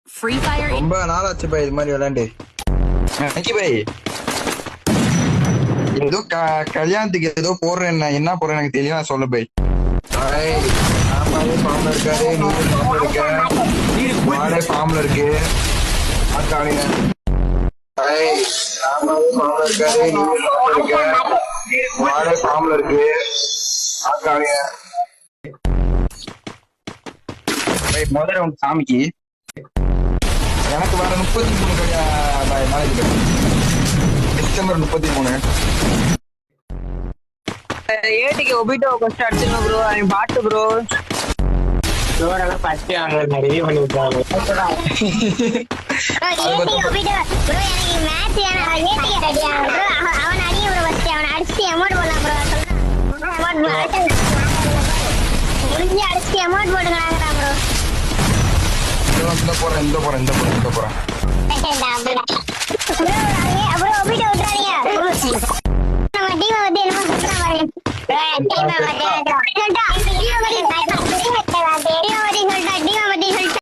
Free Fire. ரொம்ப நாளாச்சு by இது மாதிரி விளையாண்டு. பை ஏதோ கல்யாணத்துக்கு ஏதோ போடுறேன், என்ன போடுறேன் எனக்கு தெரியல, சொல்லு பை. ஃபார்ம்ல இருக்காரு, நீ ஃபார்ம்ல இருக்க, மாடே ஃபார்ம்ல இருக்கு, அக்காளிங்க. ஃபார்ம்ல இருக்காரு, நீ ஃபார்ம்ல இருக்க, மாடே ஃபார்ம்ல இருக்கு, அக்காளிங்க. முதல்ல உங்க சாமிக்கு எனக்கு வர 33 நாளைக்கு டிசம்பர் 33. ஏடிக்கு ஒபிட்டோ ஃபர்ஸ்ட் அடிச்சிடணும் ப்ரோ. அவன் பாட்டு ப்ரோ டோரெல்லாம் ஃபர்ஸ்ட் அவங்க நிறைய பண்ணி விட்டாங்க. நம்ம டீம் வந்து என்ன சொல்றாங்க